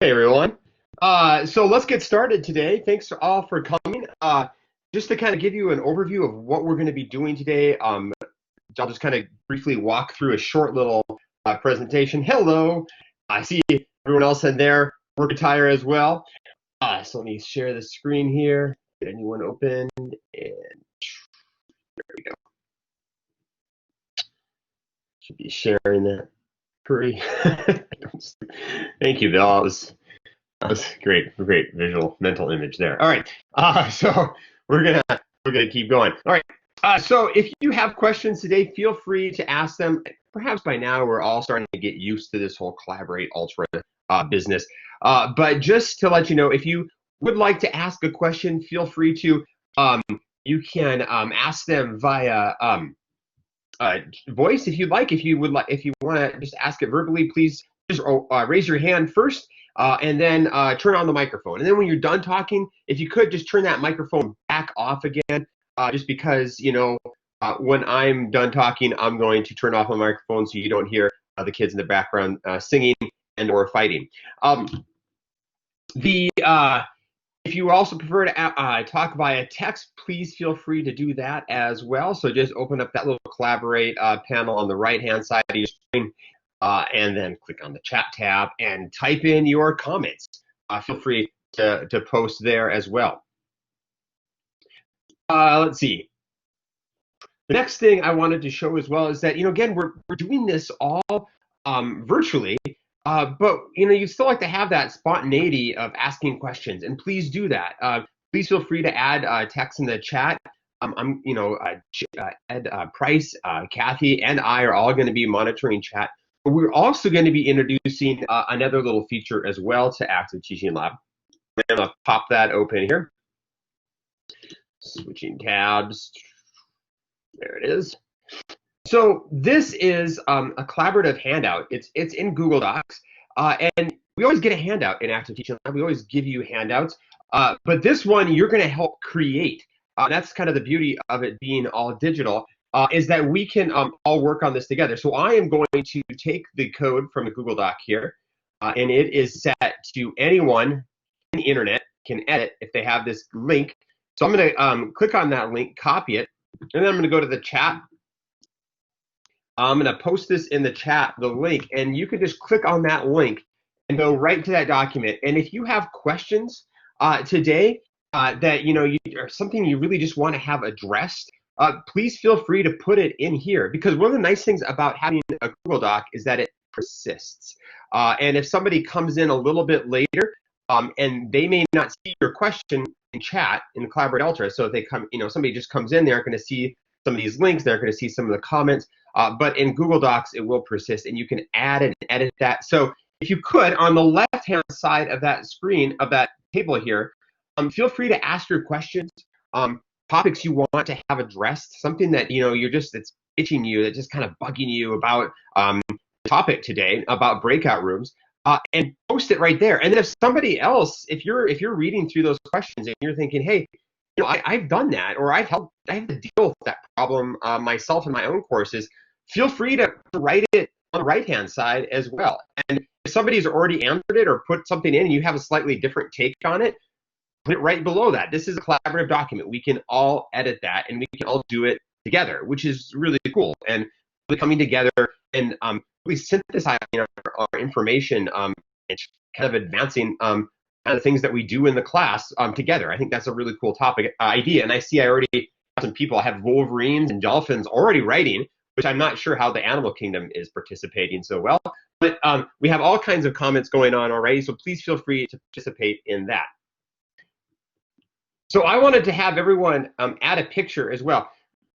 Hey everyone. So let's get started today. Thanks all for coming. Just to kind of give you an overview of what we're going to be doing today, I'll just kind of briefly walk through a short little presentation. Hello. I see everyone else in there, work attire as well. So let me share the screen here. Get anyone open, and there we go. Should be sharing that. Hurry. Thank you, Bill. That was great visual mental image there. All right, so we're gonna keep going. All right, so if you have questions today, feel free to ask them. Perhaps by now we're all starting to get used to this whole Collaborate Ultra business. But just to let you know, if you would like to ask a question, feel free to. You can ask them via voice if you'd like. If you would like, if you want to just ask it verbally, please just raise your hand first. And then turn on the microphone. And then when you're done talking, if you could just turn that microphone back off again, just because, when I'm done talking, I'm going to turn off my microphone so you don't hear the kids in the background singing and or fighting. If you also prefer to talk via text, please feel free to do that as well. So just open up that little Collaborate panel on the right-hand side of your screen. And then click on the chat tab and type in your comments. Feel free to post there as well. Let's see. The next thing I wanted to show as well is that, again, we're doing this all virtually, but, you still like to have that spontaneity of asking questions, and please do that. Please feel free to add text in the chat. Ed Price, Kathy, and I are all going to be monitoring chat. We're also going to be introducing another little feature as well to Active Teaching Lab. I'm going to pop that open here. Switching tabs. There it is. So this is a collaborative handout. It's in Google Docs. And we always get a handout in Active Teaching Lab. We always give you handouts. But this one you're going to help create. That's kind of the beauty of it being all digital. Is that we can all work on this together. So I am going to take the code from the Google Doc here, and it is set to anyone on the internet can edit if they have this link. So I'm going to click on that link, copy it, and then I'm going to go to the chat. I'm going to post this in the chat, the link, and you can just click on that link and go right to that document. And if you have questions today that or something you really just want to have addressed, please feel free to put it in here, because one of the nice things about having a Google Doc is that it persists. And if somebody comes in a little bit later and they may not see your question in chat in Collaborate Ultra, so if they come, somebody just comes in, they aren't going to see some of these links, they're going to see some of the comments, but in Google Docs it will persist, and you can add and edit that. So if you could, on the left-hand side of that screen, of that table here, feel free to ask your questions. Topics you want to have addressed, something that it's itching you, that's just kind of bugging you about the topic today about breakout rooms, and post it right there. And then if somebody else, if you're reading through those questions and you're thinking, hey, I've done that, or I have to deal with that problem myself in my own courses, feel free to write it on the right-hand side as well. And if somebody's already answered it or put something in and you have a slightly different take on it, put it right below that. This is a collaborative document. We can all edit that, and we can all do it together, which is really cool. And really coming together and really synthesizing our information and kind of advancing kind of things that we do in the class together. I think that's a really cool topic idea. And I already have some people. I have wolverines and dolphins already writing, which I'm not sure how the animal kingdom is participating so well. But we have all kinds of comments going on already, so please feel free to participate in that. So I wanted to have everyone add a picture as well.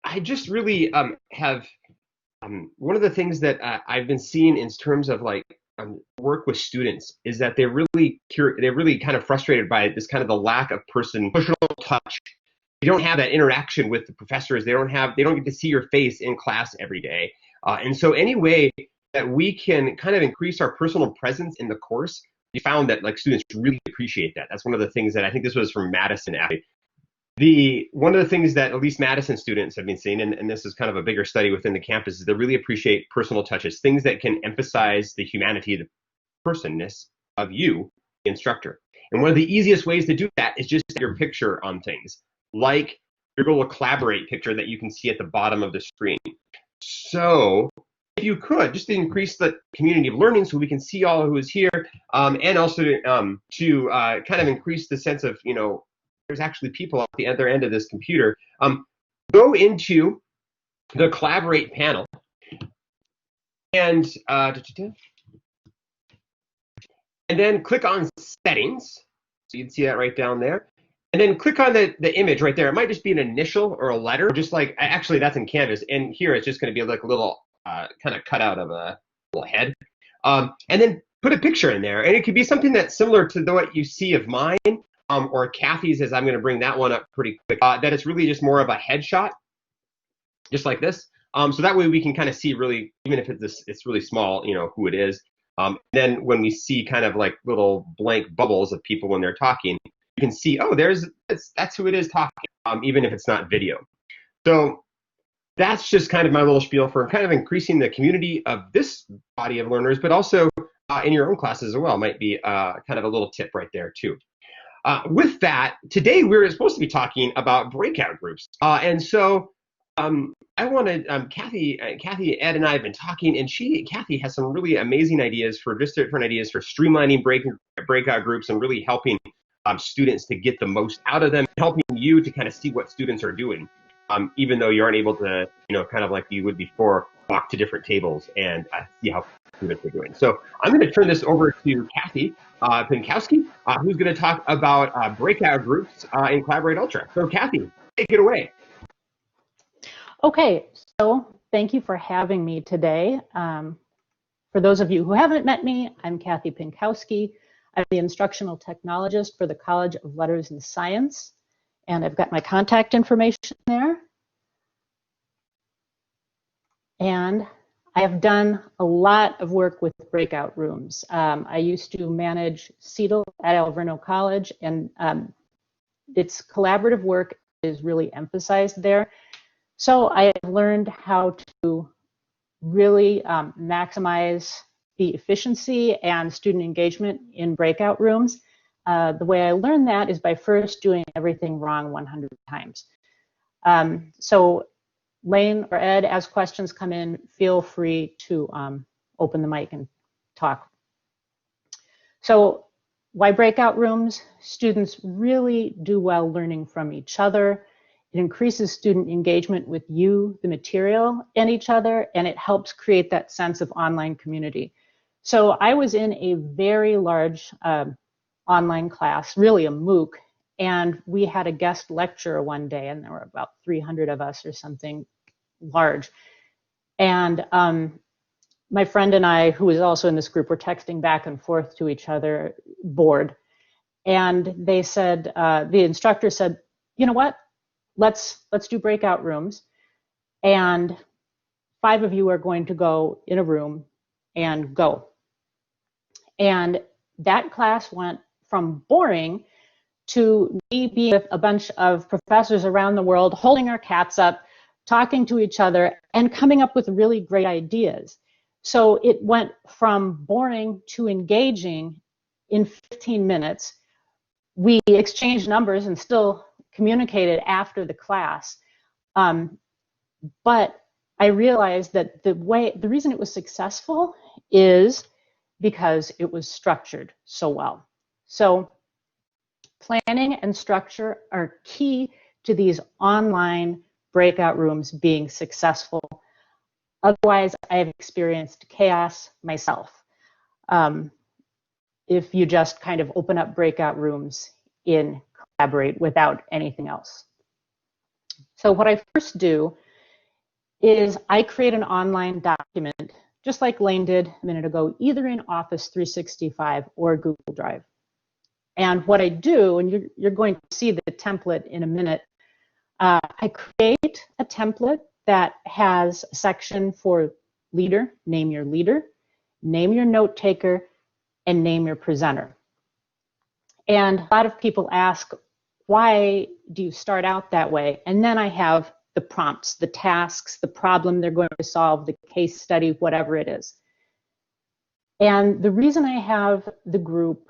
I just really have one of the things that I've been seeing in terms of work with students is that they're really kind of frustrated by this kind of the lack of personal touch. You don't have that interaction with the professors. They don't get to see your face in class every day. And so any way that we can kind of increase our personal presence in the course, we found that students really appreciate that. That's one of the things that I think this was from Madison. One of the things that at least Madison students have been seeing, and this is kind of a bigger study within the campus, is they really appreciate personal touches, things that can emphasize the humanity, the personness of you the instructor. And one of the easiest ways to do that is just your picture on things, like your little collaborate picture that you can see at the bottom of the screen. So if you could, just to increase the community of learning so we can see all who is here, and also to kind of increase the sense of, there's actually people at the other end of this computer, go into the collaborate panel and then click on settings. So you can see that right down there. And then click on the image right there. It might just be an initial or a letter, just like, actually that's in Canvas. And here it's just going to be like a little kind of cutout of a little head. And then put a picture in there. And it could be something that's similar to what you see of mine or Kathy's, as I'm going to bring that one up pretty quick, that it's really just more of a headshot, just like this. So that way we can kind of see really, even if it's really small, who it is. Then when we see kind of like little blank bubbles of people when they're talking, you can see, oh, that's who it is talking, even if it's not video. So that's just kind of my little spiel for kind of increasing the community of this body of learners, but also in your own classes as well might be kind of a little tip right there too. With that, today we're supposed to be talking about breakout groups. And so I wanted, Kathy, Ed, and I have been talking, and Kathy has some really amazing ideas for just different ideas for streamlining breakout groups and really helping students to get the most out of them, helping you to kind of see what students are doing, even though you aren't able to, kind of like you would before, walk to different tables and see how students are doing. So I'm going to turn this over to Kathy Pinkowski, who's going to talk about breakout groups in Collaborate Ultra. So Kathy, take it away. Okay, so thank you for having me today. For those of you who haven't met me, I'm Kathy Pinkowski. I'm the instructional technologist for the College of Letters and Science, and I've got my contact information there. And I have done a lot of work with breakout rooms. I used to manage CETL at Alverno College, and its collaborative work is really emphasized there. So I have learned how to really maximize the efficiency and student engagement in breakout rooms. The way I learned that is by first doing everything wrong 100 times. So Lane or Ed, as questions come in, feel free to open the mic and talk. So why breakout rooms? Students really do well learning from each other. It increases student engagement with you, the material, and each other, and it helps create that sense of online community. So I was in a very large online class, really a MOOC, and we had a guest lecturer one day, and there were about 300 of us or something large. And my friend and I, who was also in this group, were texting back and forth to each other, bored. And they said, the instructor said, you know what? Let's do breakout rooms, and 5 of you are going to go in a room and go. And that class went from boring to me being with a bunch of professors around the world, holding our cats up, talking to each other, and coming up with really great ideas. So it went from boring to engaging in 15 minutes. We exchanged numbers and still communicated after the class. But I realized that the reason it was successful is because it was structured so well. So planning and structure are key to these online breakout rooms being successful. Otherwise, I have experienced chaos myself. If you just kind of open up breakout rooms in Collaborate without anything else. So what I first do is I create an online document, just like Lane did a minute ago, either in Office 365 or Google Drive. And what I do, and you're going to see the template in a minute, I create a template that has a section for leader, name your note taker, and name your presenter. And a lot of people ask, why do you start out that way? And then I have the prompts, the tasks, the problem they're going to solve, the case study, whatever it is. And the reason I have the group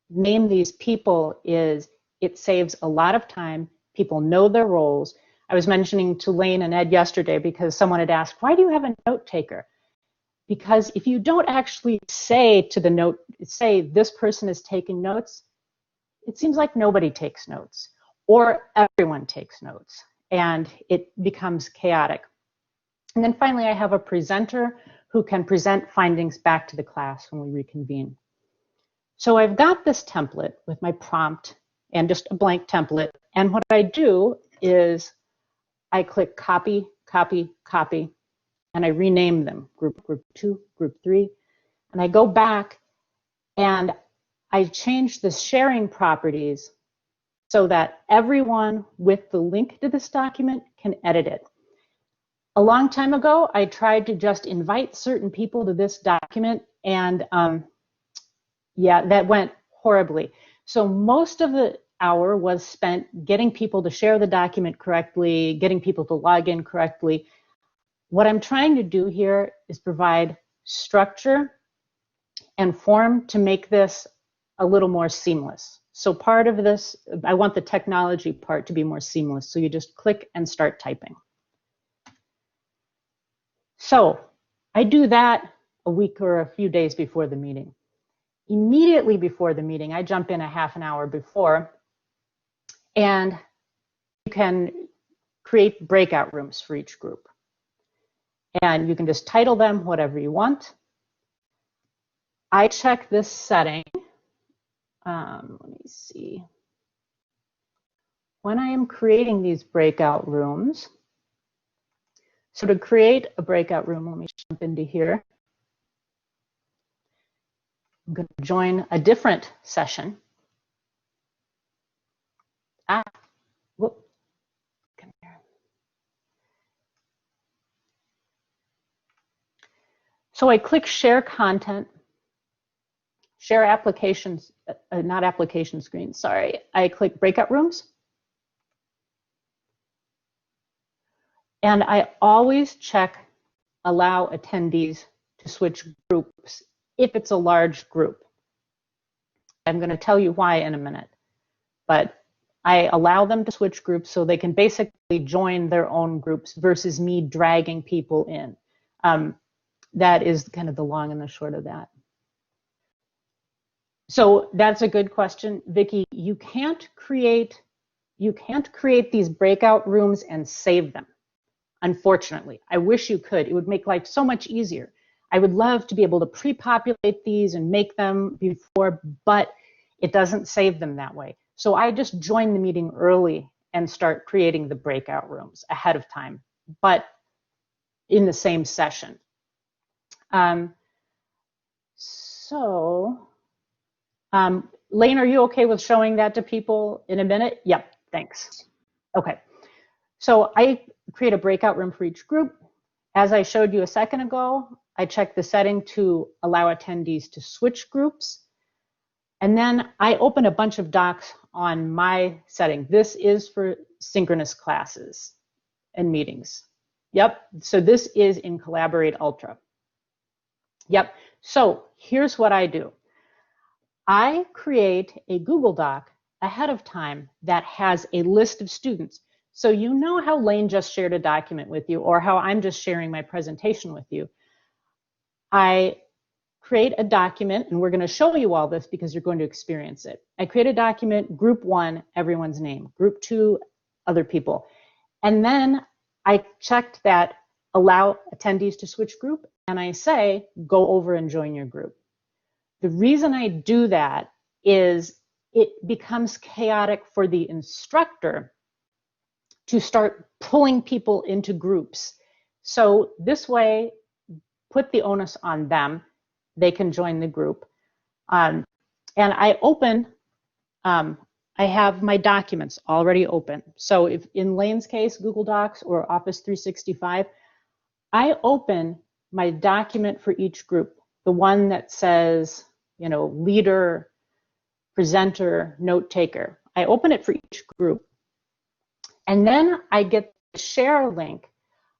name these people is it saves a lot of time. People know their roles. I was mentioning to Lane and Ed yesterday because someone had asked, why do you have a note taker? Because if you don't actually say to the note, say this person is taking notes, it seems like nobody takes notes or everyone takes notes and it becomes chaotic. And then finally, I have a presenter who can present findings back to the class when we reconvene. So I've got this template with my prompt and just a blank template. And what I do is I click copy, copy, copy, and I rename them, group 2, group 3. And I go back and I change the sharing properties so that everyone with the link to this document can edit it. A long time ago, I tried to just invite certain people to this document, and yeah, that went horribly. So most of the hour was spent getting people to share the document correctly, getting people to log in correctly. What I'm trying to do here is provide structure and form to make this a little more seamless. So part of this, I want the technology part to be more seamless. So you just click and start typing. So I do that a week or a few days before the meeting. Immediately before the meeting, I jump in a half an hour before, and you can create breakout rooms for each group. And you can just title them whatever you want. I check this setting. Let me see. When I am creating these breakout rooms, so to create a breakout room, let me jump into here. I'm going to join a different session. Whoop. Come here. So I click share content, share applications, not application screen, sorry. I click breakout rooms. And I always check allow attendees to switch groups if it's a large group. I'm going to tell you why in a minute, but I allow them to switch groups so they can basically join their own groups versus me dragging people in. That is kind of the long and the short of that. So that's a good question, Vicki. You can't create these breakout rooms and save them. Unfortunately, I wish you could. It would make life so much easier. I would love to be able to pre-populate these and make them before, but it doesn't save them that way. So I just join the meeting early and start creating the breakout rooms ahead of time, but in the same session. Lane, are you okay with showing that to people in a minute? Yep, thanks. Okay, so I create a breakout room for each group. As I showed you a second ago, I check the setting to allow attendees to switch groups. And then I open a bunch of docs on my setting. This is for synchronous classes and meetings. Yep, so this is in Collaborate Ultra. Yep, so here's what I do. I create a Google Doc ahead of time that has a list of students. So you know how Lane just shared a document with you or how I'm just sharing my presentation with you. I create a document, and we're going to show you all this because you're going to experience it. I create a document, group 1, everyone's name, group 2, other people. And then I checked that allow attendees to switch group, and I say, go over and join your group. The reason I do that is it becomes chaotic for the instructor to start pulling people into groups. So this way, put the onus on them. They can join the group. And I open, I have my documents already open. So if in Lane's case, Google Docs or Office 365, I open my document for each group, the one that says, you know, leader, presenter, note taker. I open it for each group. And then I get the share link.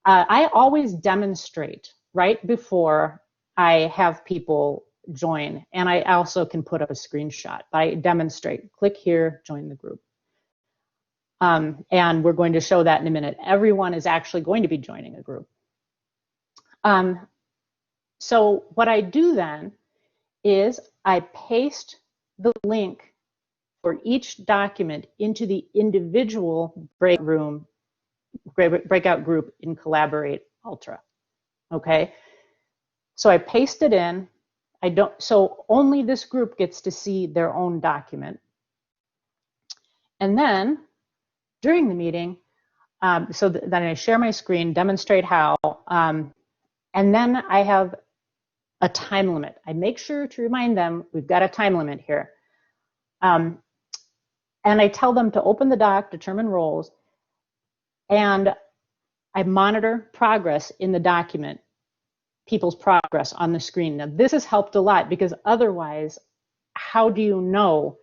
I always demonstrate right before I have people join, and I also can put up a screenshot. I demonstrate, click here, join the group. And we're going to show that in a minute. Everyone is actually going to be joining a group. So what I do then is I paste the link for each document into the individual breakout group in Collaborate Ultra. Okay, so I paste it in. So only this group gets to see their own document. And then during the meeting, then I share my screen, demonstrate how, and then I have a time limit. I make sure to remind them we've got a time limit here. And I tell them to open the doc, determine roles, and I monitor progress in the document, people's progress on the screen. Now, this has helped a lot because otherwise, how do you know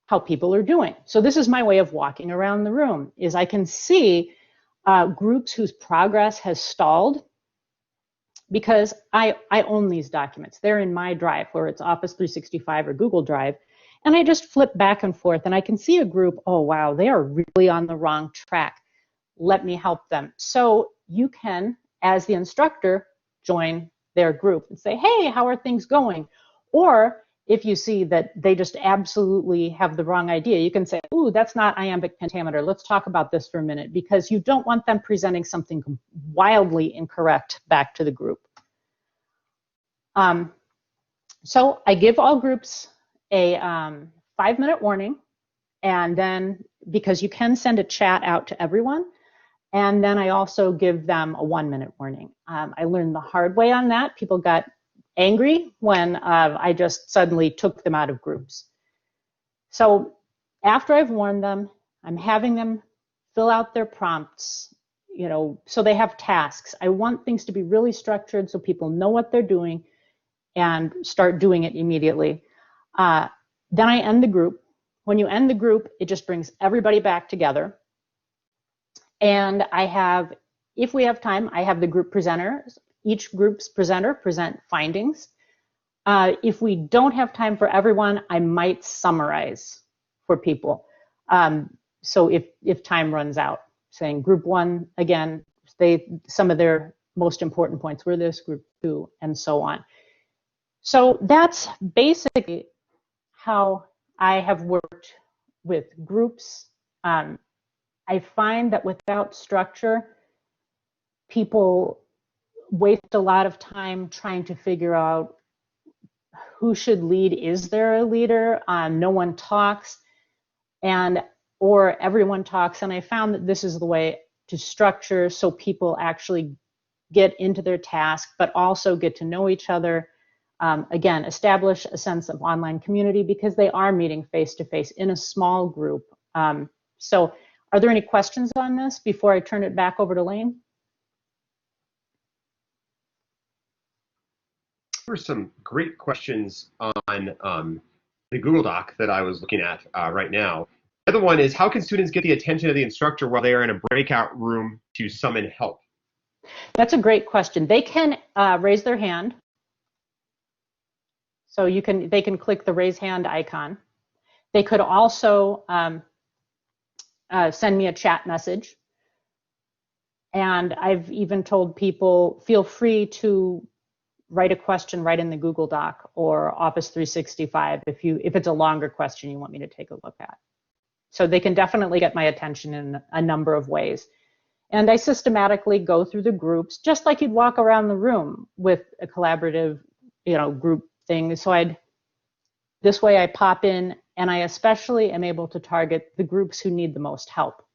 how people are doing? So this is my way of walking around the room, is I can see groups whose progress has stalled because I own these documents. They're in my drive, where it's Office 365 or Google Drive. And I just flip back and forth and I can see a group, oh wow, they are really on the wrong track. Let me help them. So you can, as the instructor, join their group and say, hey, how are things going? Or if you see that they just absolutely have the wrong idea, you can say, ooh, that's not iambic pentameter. Let's talk about this for a minute, because you don't want them presenting something wildly incorrect back to the group. So I give all groups a 5-minute warning, and then, because you can send a chat out to everyone, and then I also give them a 1-minute warning. I learned the hard way on that. People got angry when I just suddenly took them out of groups. So after I've warned them, I'm having them fill out their prompts, so they have tasks. I want things to be really structured so people know what they're doing and start doing it immediately. Then I end the group. When you end the group, it just brings everybody back together. And I have, if we have time, I have the group presenters. Each group's presenter present findings. If we don't have time for everyone, I might summarize for people. So if time runs out, saying group 1, again, some of their most important points were this, group 2, and so on. So that's basically how I have worked with groups. I find that without structure, people waste a lot of time trying to figure out who should lead. Is there a leader? No one talks, or everyone talks. And I found that this is the way to structure so people actually get into their task, but also get to know each other. Again, establish a sense of online community because they are meeting face-to-face in a small group. So are there any questions on this before I turn it back over to Lane? There were some great questions on the Google Doc that I was looking at right now. The other one is, how can students get the attention of the instructor while they are in a breakout room to summon help? That's a great question. They can raise their hand. So they can click the raise hand icon. They could also send me a chat message. And I've even told people, feel free to write a question right in the Google Doc or Office 365 if it's a longer question you want me to take a look at. So they can definitely get my attention in a number of ways. And I systematically go through the groups, just like you'd walk around the room with a collaborative, group thing. So this way I pop in, and I especially am able to target the groups who need the most help.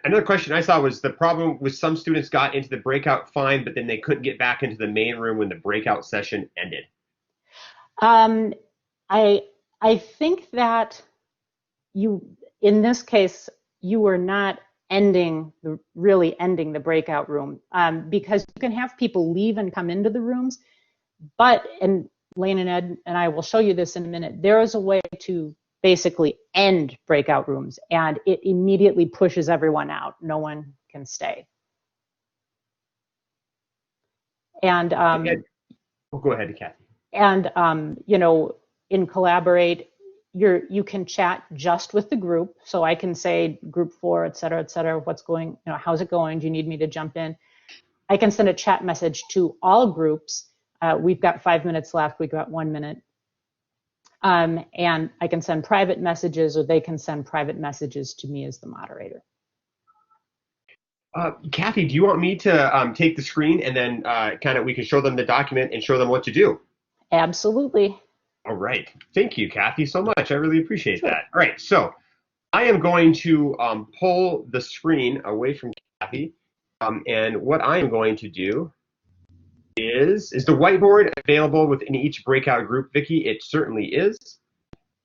Another question I saw was the problem with some students got into the breakout fine, but then they couldn't get back into the main room when the breakout session ended. I think that in this case, you were not really ending the breakout room, because you can have people leave and come into the rooms, and Lane and Ed and I will show you this in a minute, there is a way to basically end breakout rooms, and it immediately pushes everyone out. No one can stay. And go ahead, Kathy. And you know, in Collaborate, you can chat just with the group. So I can say group 4, et cetera, what's going, you know, how's it going? Do you need me to jump in? I can send a chat message to all groups. We've got 5 minutes left. We've got 1 minute. And I can send private messages, or they can send private messages to me as the moderator. Kathy, do you want me to take the screen and then kind of we can show them the document and show them what to do? Absolutely. All right. Thank you, Kathy, so much. I really appreciate that. All right. So I am going to pull the screen away from Kathy. And what I am going to do is the whiteboard available within each breakout group, Vicki? It certainly is.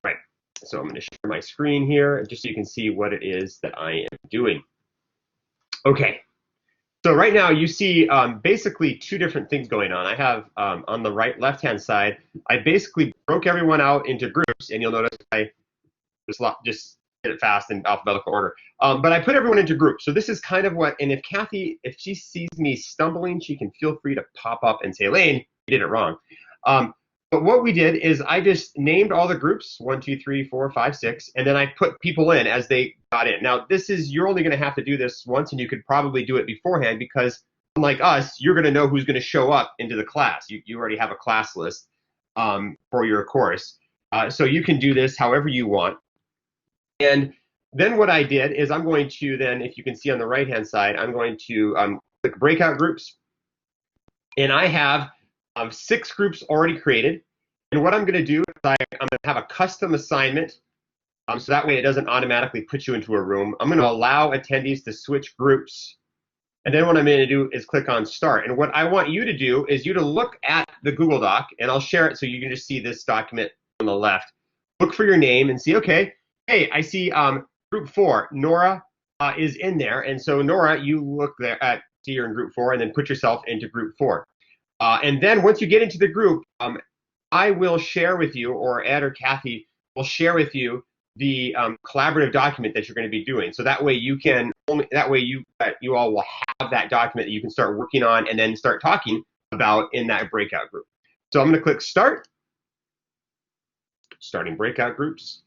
Right. So I'm going to share my screen here just so you can see what it is that I am doing. Okay. So right now you see basically two different things going on. I have on the left-hand side, I basically broke everyone out into groups, and you'll notice I just did it fast in alphabetical order. But I put everyone into groups. So this is kind of what, and if Kathy, if she sees me stumbling, she can feel free to pop up and say, Elaine, you did it wrong. But what we did is I just named all the groups, 1, 2, 3, 4, 5, 6, and then I put people in as they got in. Now, you're only going to have to do this once, and you could probably do it beforehand because, unlike us, you're going to know who's going to show up into the class. You already have a class list for your course. So you can do this however you want. And then what I did is I'm going to then, if you can see on the right-hand side, I'm going to click breakout groups. And I have 6 groups already created. And what I'm going to do is I'm going to have a custom assignment. So that way it doesn't automatically put you into a room. I'm going to allow attendees to switch groups. And then what I'm going to do is click on start. And what I want you to do is you to look at the Google Doc, and I'll share it so you can just see this document on the left. Look for your name and see, okay, hey, I see group 4, Nora is in there. And so Nora, you look there at, see you're in group 4, and then put yourself into group 4. And then once you get into the group, I will share with you, or Ed or Kathy will share with you the collaborative document that you're going to be doing. So that way you can you all will have that document that you can start working on and then start talking about in that breakout group. So I'm going to click start, starting breakout groups.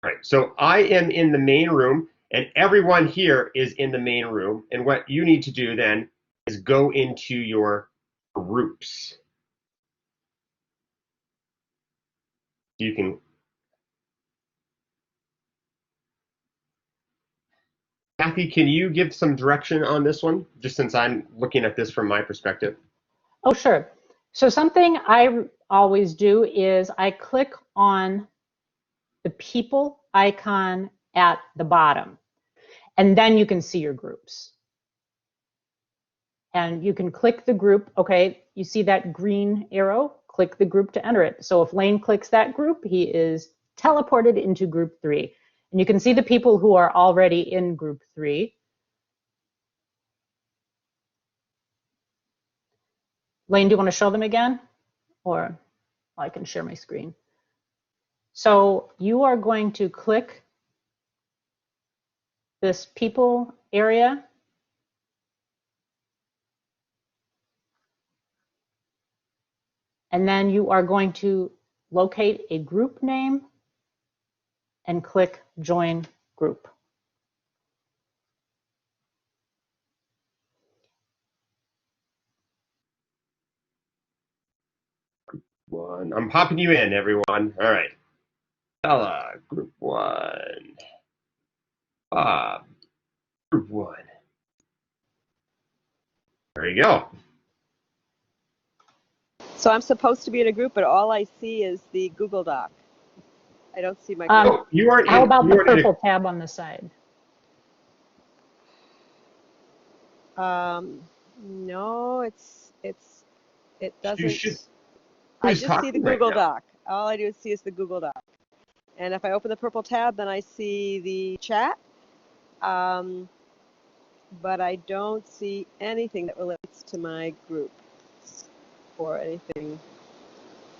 All right, so I am in the main room, and everyone here is in the main room. And what you need to do then is go into your groups. You can. Kathy, can you give some direction on this one, just since I'm looking at this from my perspective? Oh, sure. So something I always do is I click on the people icon at the bottom, and then you can see your groups. And you can click the group. Okay, you see that green arrow? Click the group to enter it. So if Lane clicks that group, he is teleported into group 3. And you can see the people who are already in group 3. Lane, do you want to show them again? Or I can share my screen. So you are going to click this people area. And then you are going to locate a group name and click join group. One. I'm popping you in, everyone. All right. Bella, group 1. Bob, group 1. There you go. So I'm supposed to be in a group, but all I see is the Google Doc. I don't see my group. You are. How about the purple tab on the side? No, it doesn't. I Who's just see the talking right Google now? Doc. All I do see is the Google Doc. And if I open the purple tab, then I see the chat. But I don't see anything that relates to my group or anything.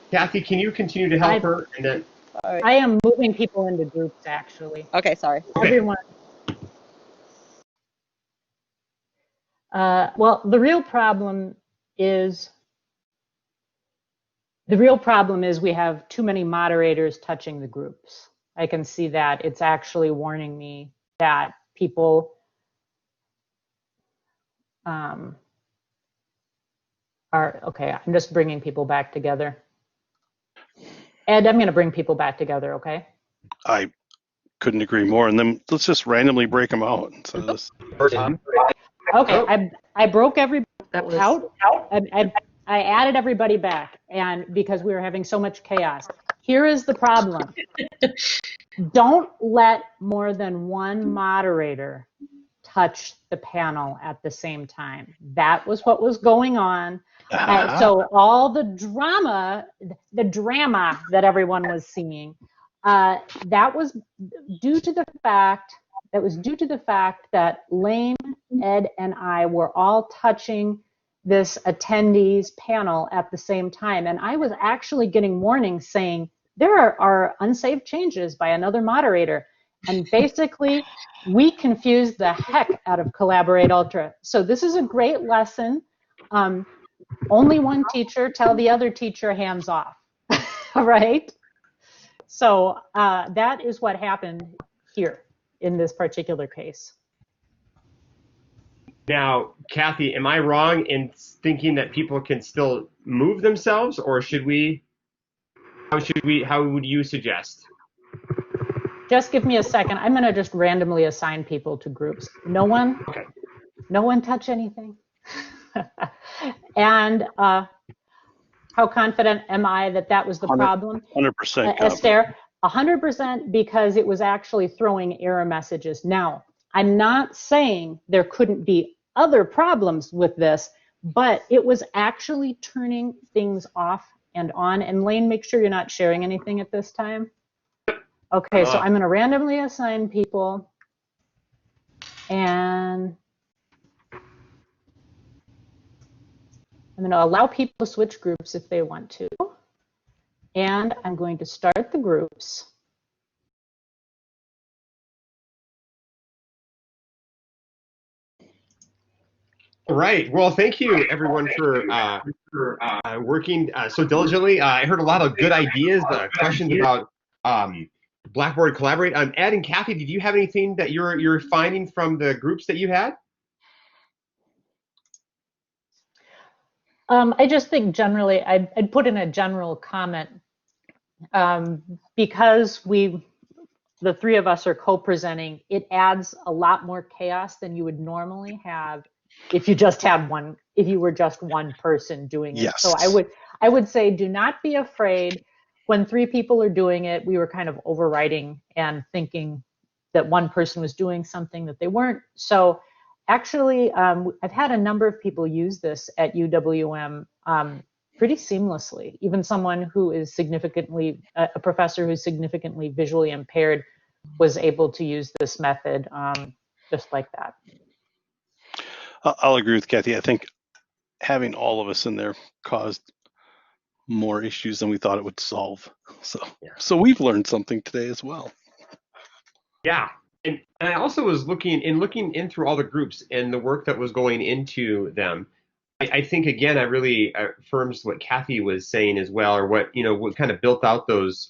Kathy, can you continue to help her? And then. Right. I am moving people into groups, actually. Okay, sorry. Okay. Everyone. Well, the real problem is we have too many moderators touching the groups. I can see that. It's actually warning me that people are, okay, I'm just bringing people back together. Ed, I'm going to bring people back together, okay? I couldn't agree more. And then let's just randomly break them out. So this. Okay, I broke everybody out. I added everybody back, and because we were having so much chaos. Here is the problem. Don't let more than one moderator touch the panel at the same time. That was what was going on. So all the drama that everyone was seeing, that was due to the fact that Lane, Ed, and I were all touching this attendees panel at the same time. And I was actually getting warnings saying there are unsaved changes by another moderator. And basically, we confused the heck out of Collaborate Ultra. So this is a great lesson. Only one teacher, tell the other teacher hands off, right? So that is what happened here in this particular case. Now, Kathy, am I wrong in thinking that people can still move themselves, or how would you suggest? Just give me a second. I'm going to just randomly assign people to groups. No one touch anything. And how confident am I that that was the problem? 100%. Esther, 100%, because it was actually throwing error messages. Now, I'm not saying there couldn't be other problems with this, but it was actually turning things off and on. And Lane, make sure you're not sharing anything at this time. Okay, so I'm going to randomly assign people, and I'm going to allow people to switch groups if they want to. And I'm going to start the groups. All right. Well, thank you, everyone, for working so diligently. I heard a lot of good ideas, questions about Blackboard Collaborate. Ed and Kathy, did you have anything that you're finding from the groups that you had? I just think generally, I'd put in a general comment because the three of us are co-presenting. It adds a lot more chaos than you would normally have if you were just one person doing it. Yes. So I would say, do not be afraid. When three people are doing it, we were kind of overwriting and thinking that one person was doing something that they weren't. So actually, I've had a number of people use this at UWM pretty seamlessly. Even someone who is a professor who's significantly visually impaired was able to use this method just like that. I'll agree with Kathy. I think having all of us in there caused more issues than we thought it would solve. So we've learned something today as well. Yeah. And I also was looking in through all the groups and the work that was going into them. I think, again, I really affirms what Kathy was saying as well, or what kind of built out those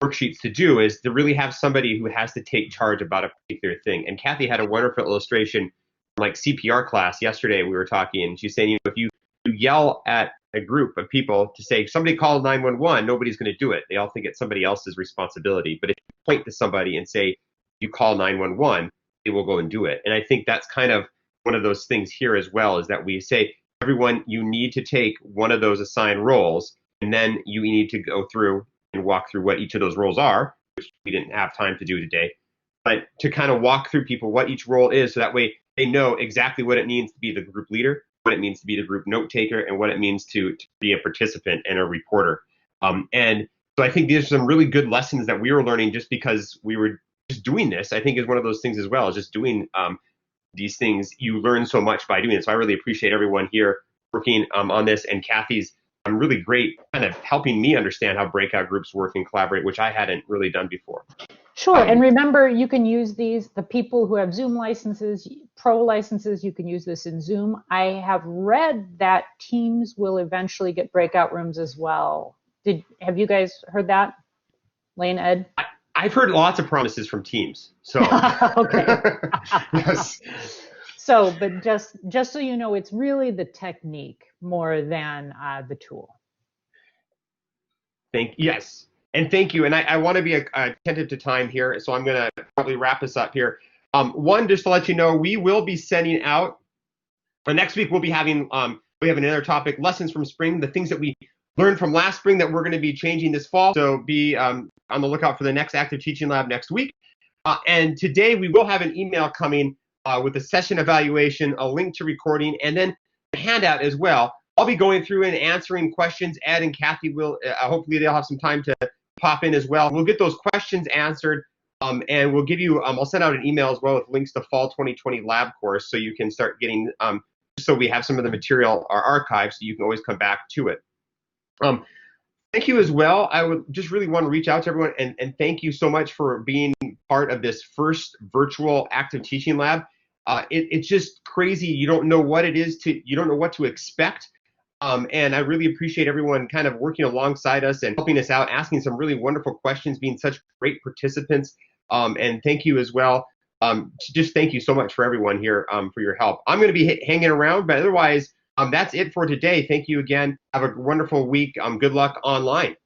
worksheets to do, is to really have somebody who has to take charge about a particular thing. And Kathy had a wonderful illustration, like CPR class yesterday. We were talking, and she's saying, if you yell at a group of people to say, somebody call 911, nobody's going to do it. They all think it's somebody else's responsibility. But if you point to somebody and say, you call 911, they will go and do it. And I think that's kind of one of those things here as well, is that we say, everyone, you need to take one of those assigned roles, and then you need to go through and walk through what each of those roles are, which we didn't have time to do today, but to kind of walk through people what each role is, so that way they know exactly what it means to be the group leader, what it means to be the group note taker, and what it means to be a participant and a reporter. And so I think these are some really good lessons that we were learning just because we were just doing this. I think is one of those things as well, is just doing these things. You learn so much by doing it. So I really appreciate everyone here working on this, and Kathy's really great kind of helping me understand how breakout groups work and collaborate, which I hadn't really done before. Sure, and remember, you can use these, the people who have Zoom licenses, pro licenses, you can use this in Zoom. I have read that Teams will eventually get breakout rooms as well. Have you guys heard that? Lane, Ed? I've heard lots of promises from Teams. So okay. Yes. So, but just so you know, it's really the technique more than the tool. Yes. And thank you. And I want to be attentive to time here, so I'm going to probably wrap this up here. One, just to let you know, we will be sending out, next week we'll be having, we have another topic, lessons from spring, the things that we learned from last spring that we're going to be changing this fall. So be on the lookout for the next Active Teaching Lab next week. And today we will have an email coming with a session evaluation, a link to recording, and then a handout as well. I'll be going through and answering questions. Ed and Kathy will, hopefully they'll have some time to pop in as well. We'll get those questions answered, and we'll give you, I'll send out an email as well with links to Fall 2020 Lab course, so you can start getting, so we have some of the material archived, so you can always come back to it. Thank you as well. I would just really want to reach out to everyone and thank you so much for being part of this first virtual Active Teaching Lab. It's just crazy. You don't know what it is you don't know what to expect. And I really appreciate everyone kind of working alongside us and helping us out, asking some really wonderful questions, being such great participants. And thank you as well. Just thank you so much for everyone here for your help. I'm going to be hanging around, but otherwise, that's it for today. Thank you again. Have a wonderful week. Good luck online.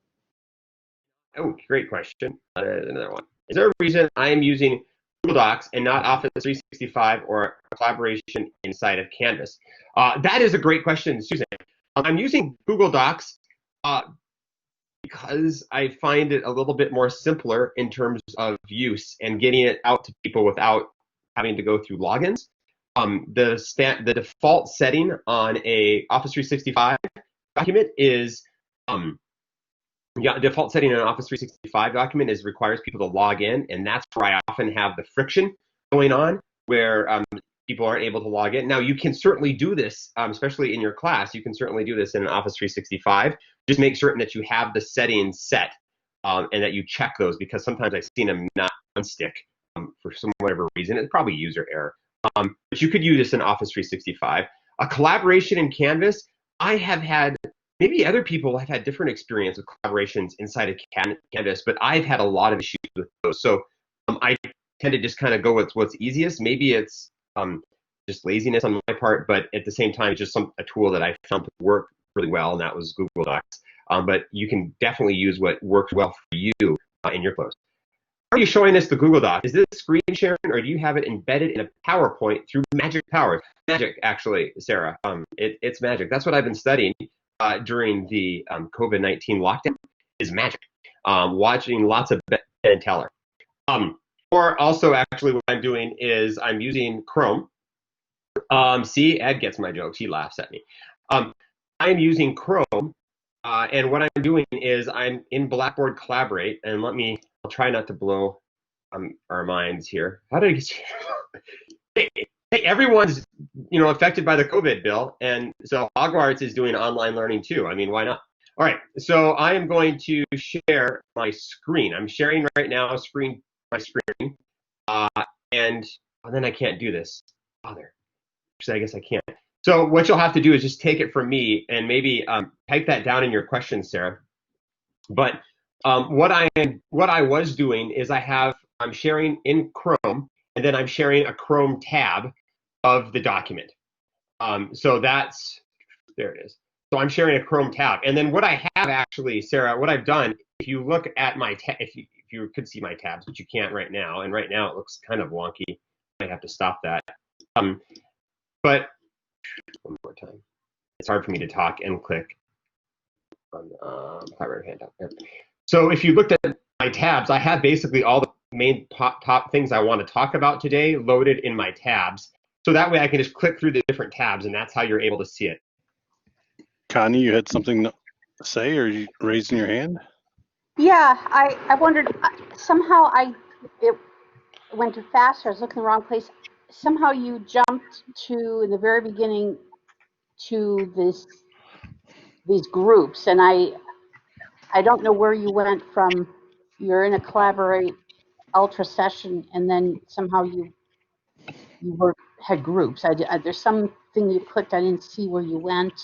Oh, great question. Another one. Is there a reason I am using Google Docs and not Office 365 or collaboration inside of Canvas? That is a great question, Susan. I'm using Google Docs because I find it a little bit more simpler in terms of use and getting it out to people without having to go through logins. The default setting on a Office 365 document is default setting on an Office 365 document requires people to log in, and that's where I often have the friction going on, where people aren't able to log in. Now, you can certainly do this, especially in your class. You can certainly do this in an Office 365. Just make certain that you have the settings set and that you check those, because sometimes I've seen them not unstick for some whatever reason. It's probably user error. But you could use this in Office 365. A collaboration in Canvas, I have had, maybe other people have had different experience with collaborations inside of Canvas, but I've had a lot of issues with those. So I tend to just kind of go with what's easiest. Maybe it's just laziness on my part, but at the same time, it's just a tool that I found to work really well, and that was Google Docs. But you can definitely use what works well for you in your close. How are you showing us the Google Doc? Is this screen sharing, or do you have it embedded in a PowerPoint through Magic Power? Magic, actually, Sarah. It's Magic. That's what I've been studying during the COVID-19 lockdown, is Magic. Watching lots of Ben and Teller. Or also, actually, what I'm doing is I'm using Chrome. See, Ed gets my jokes. He laughs at me. I'm using Chrome, and what I'm doing is I'm in Blackboard Collaborate, and I'll try not to blow our minds here. How did I get you? Hey, everyone's affected by the COVID bill, and so Hogwarts is doing online learning too. I mean, why not? All right, so I am going to share my screen. I'm sharing right now my screen, and then I can't do this. Bother. So I guess I can't. So what you'll have to do is just take it from me and maybe type that down in your questions, Sarah. But what I was doing is I'm sharing in Chrome, and then I'm sharing a Chrome tab of the document. So there it is. So I'm sharing a Chrome tab, and then what I have actually, Sarah, what I've done, if you look at my if you could see my tabs, but you can't right now, and right now it looks kind of wonky. I have to stop that. But one more time, it's hard for me to talk and click on collaborative handout. So if you looked at my tabs, I have basically all the main top things I want to talk about today loaded in my tabs. So that way I can just click through the different tabs, and that's how you're able to see it. Connie, you had something to say, or you raising your hand? Yeah, I wondered, somehow it went too fast, I was looking in the wrong place. Somehow you jumped to, in the very beginning, to these groups, and I don't know where you went from. You're in a Collaborate Ultra session, and then somehow you had groups. There's something you clicked. I didn't see where you went.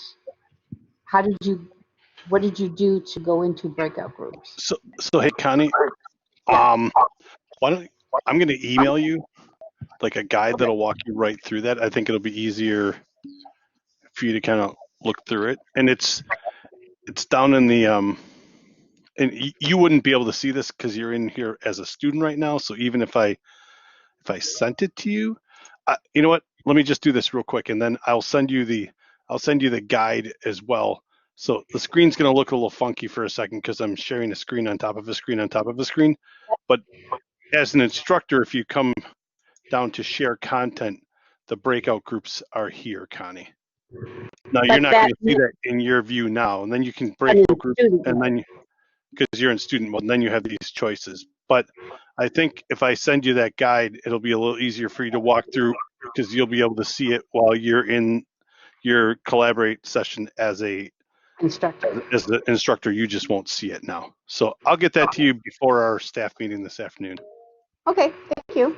What did you do to go into breakout groups? So hey, Connie, why don't I'm going to email you like a guide that'll walk you right through that. I think it'll be easier for you to kind of look through it, and it's down in the and you wouldn't be able to see this because you're in here as a student right now. So even if I sent it to you, you know what? Let me just do this real quick, and then I'll send you the guide as well. So the screen's going to look a little funky for a second because I'm sharing a screen on top of a screen on top of a screen. But as an instructor, if you come down to share content, the breakout groups are here, Connie. Now you're not going to see that in your view now, and then you can breakout group, and then because you're in student mode, and then you have these choices. But I think if I send you that guide, it'll be a little easier for you to walk through because you'll be able to see it while you're in your collaborate session as the instructor. You just won't see it now. So I'll get that to you before our staff meeting this afternoon. Okay, thank you.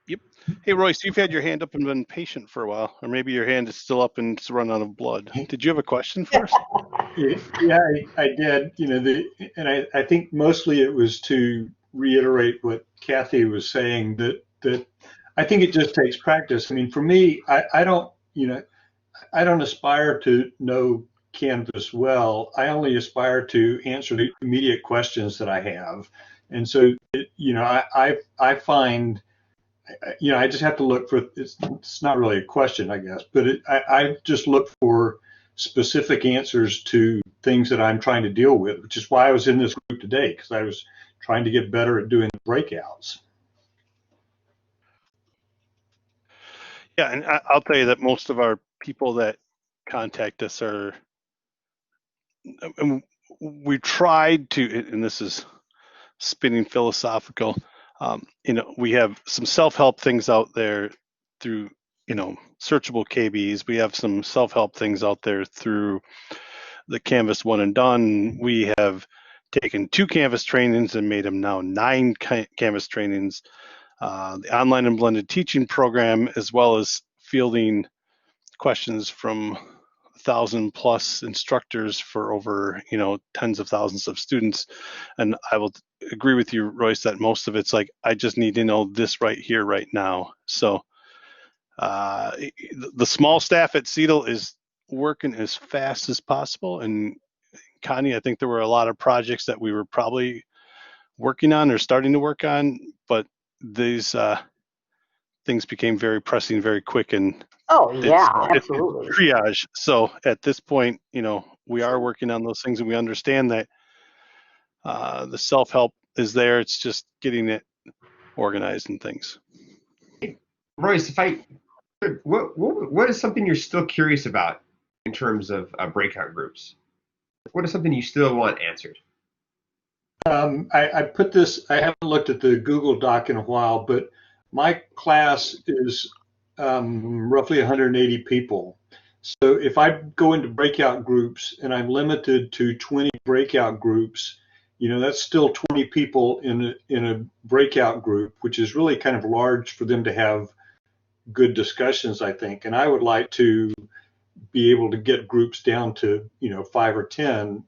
Yep. Hey, Royce, you've had your hand up and been patient for a while, or maybe your hand is still up and it's run out of blood. Did you have a question for us? Yeah, I did. I think mostly it was to reiterate what Kathy was saying, that I think it just takes practice. I mean, for me, I don't aspire to know Canvas well. I only aspire to answer the immediate questions that I have. And so, I find, I just have to look for, it's not really a question, I guess, but I just look for specific answers to things that I'm trying to deal with, which is why I was in this group today, because I was trying to get better at doing the breakouts. Yeah, and I'll tell you that most of our people that contact us we tried to, and this is spinning philosophical, we have some self-help things out there through, searchable KBs. We have some self-help things out there through the Canvas One and Done. We have taken 2 Canvas trainings and made them now 9 Canvas trainings. The online and blended teaching program, as well as fielding questions from 1,000+ instructors for over, tens of thousands of students. And I will agree with you, Royce, that most of it's like, I just need to know this right here, right now. So the small staff at CETL is working as fast as possible. And Connie, I think there were a lot of projects that we were probably working on or starting to work on, but these things became very pressing very quick, and absolutely. it's triage. So at this point, we are working on those things, and we understand that the self-help is there. It's just getting it organized and things. Royce, what is something you're still curious about in terms of breakout groups? What is something you still want answered? I put this, I haven't looked at the Google Doc in a while, but my class is roughly 180 people. So if I go into breakout groups and I'm limited to 20 breakout groups, that's still 20 people in a breakout group, which is really kind of large for them to have good discussions, I think. And I would like to be able to get groups down to, 5 or 10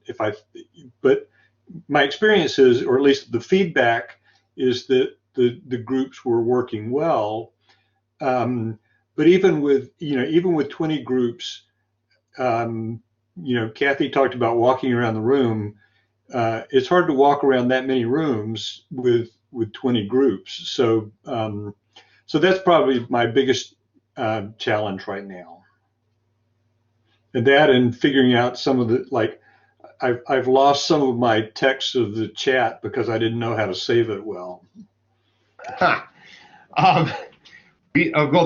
but my experience is, or at least the feedback is, that the groups were working well. But even with 20 groups, Kathy talked about walking around the room. It's hard to walk around that many rooms with 20 groups. So that's probably my biggest challenge right now. And that, and figuring out some of the, I've lost some of my text of the chat because I didn't know how to save it well. Well,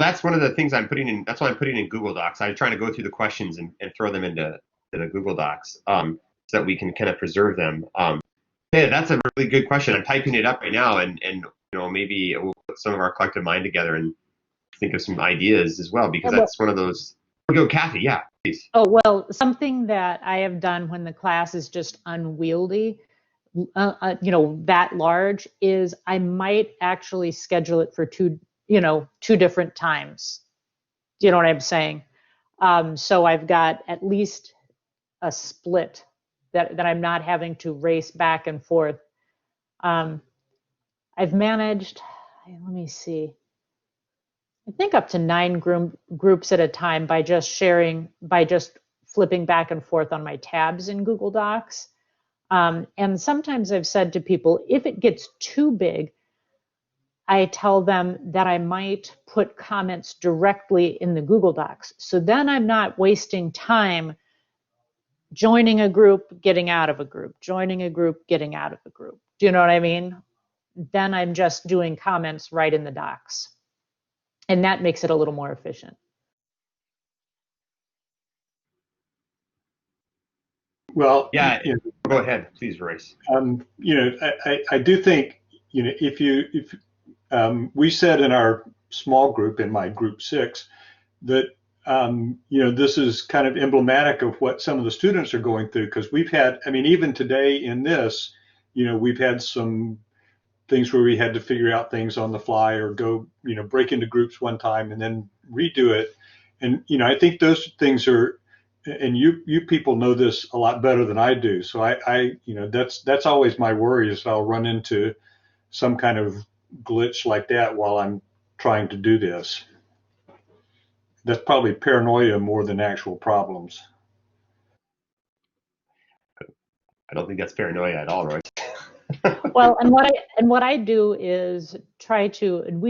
that's one of the things I'm putting in. That's why I'm putting in Google Docs. I'm trying to go through the questions and throw them into the Google Docs so that we can kind of preserve them. Yeah, that's a really good question. I'm typing it up right now, and maybe we'll put some of our collective mind together and think of some ideas as well, because that's one of those. Go, Kathy. Yeah, please. Oh, well, something that I have done when the class is just unwieldy, that large, is I might actually schedule it for 2 2 different times. Do you know what I'm saying? So I've got at least a split that I'm not having to race back and forth. I've managed, let me see, I think up to 9 groups at a time by just flipping back and forth on my tabs in Google Docs. And sometimes I've said to people, if it gets too big, I tell them that I might put comments directly in the Google Docs. So then I'm not wasting time joining a group, getting out of a group, joining a group, getting out of a group. Do you know what I mean? Then I'm just doing comments right in the docs. And that makes it a little more efficient. Well, Yeah, go ahead, please, Royce. I do think, if we said in our small group, in my group 6, that this is kind of emblematic of what some of the students are going through, because we've had, even today in this, we've had some things where we had to figure out things on the fly, or go, break into groups one time and then redo it. And, I think those things are, and you people know this a lot better than I do. So that's always my worry, is I'll run into some kind of glitch like that while I'm trying to do this. That's probably paranoia more than actual problems. I don't think that's paranoia at all, Royce. Well, and what I do is try to, and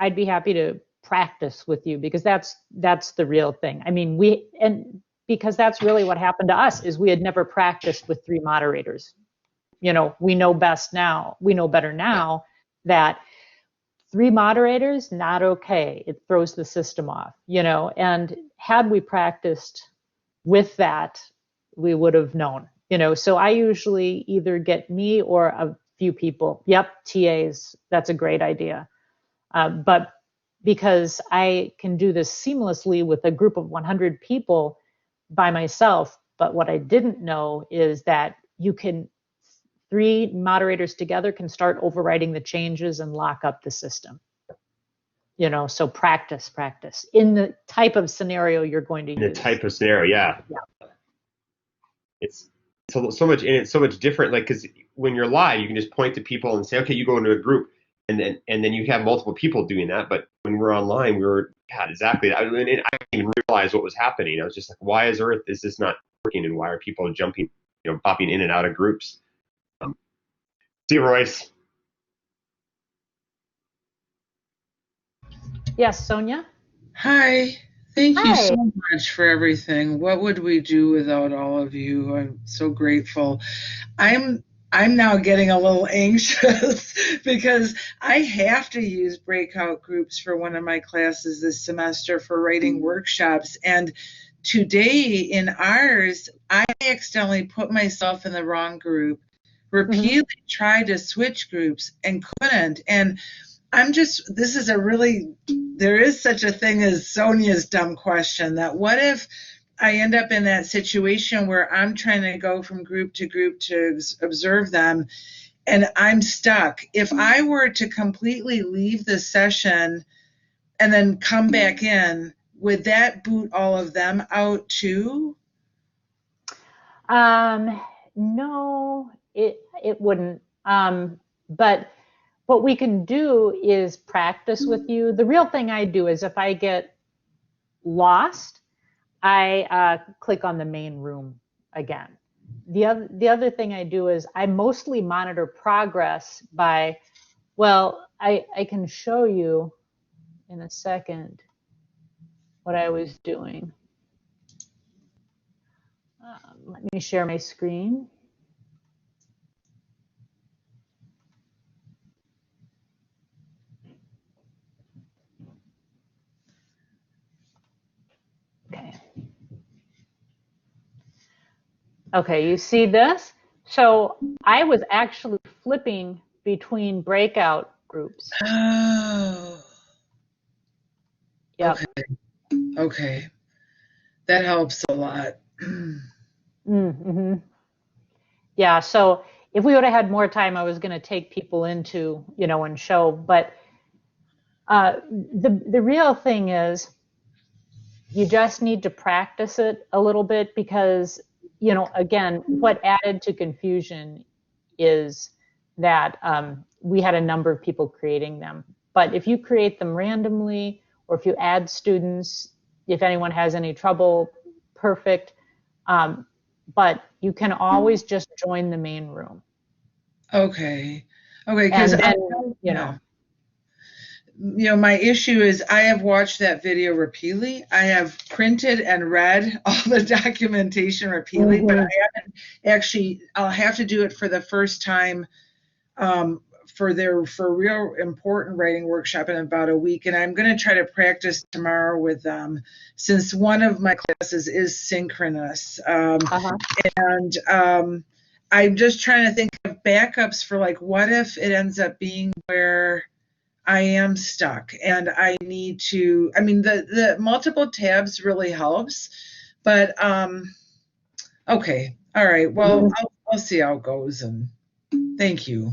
I'd be happy to practice with you, because that's the real thing. Because that's really what happened to us, is we had never practiced with 3 moderators. We know better now that 3 moderators, not okay. It throws the system off, and had we practiced with that, we would have known, so I usually either get me or a few people. Yep, TAs, that's a great idea. But because I can do this seamlessly with a group of 100 people by myself, but what I didn't know is that 3 moderators together can start overriding the changes and lock up the system. So practice in the type of scenario you're going to use. In the type of scenario, yeah. It's so much, and it's so much different. Like, because when you're live, you can just point to people and say, okay, you go into a group, and then you have multiple people doing that. But when we're online, exactly. I didn't even realize what was happening. I was just like, why is this not working, and why are people jumping, popping in and out of groups? See you, Royce. Yes, Sonia? Hi. Thank you Hi. so much for everything. What would we do without all of you? I'm so grateful. I'm now getting a little anxious because I have to use breakout groups for one of my classes this semester for writing workshops. And today in ours, I accidentally put myself in the wrong group, repeatedly tried to switch groups and couldn't. And there is such a thing as Sonia's dumb question, that what if I end up in that situation where I'm trying to go from group to observe them and I'm stuck. If I were to completely leave the session and then come back in, would that boot all of them out too? No, it wouldn't. But what we can do is practice with you. The real thing I do is, if I get lost, I click on the main room again. The other thing I do is I mostly monitor progress by, I can show you in a second what I was doing. Let me share my screen. Okay, you see this? So I was actually flipping between breakout groups. Oh. Yep. Okay. That helps a lot. Yeah, so if we would have had more time, I was going to take people into, and show, but The real thing is you just need to practice it a little bit because, again, what added to confusion is that we had a number of people creating them. But if you create them randomly, or if you add students, if anyone has any trouble, perfect. But you can always just join the main room. Okay. Because my issue is I have watched that video repeatedly. I have printed and read all the documentation repeatedly, but I haven't actually. I'll have to do it for the first time for a real important writing workshop in about a week, and I'm going to try to practice tomorrow with them, since one of my classes is synchronous, and I'm just trying to think of backups for, like, what if it ends up being where I am stuck and I need to. I mean, the multiple tabs really helps, but okay, all right. Well, I'll see how it goes, and thank you.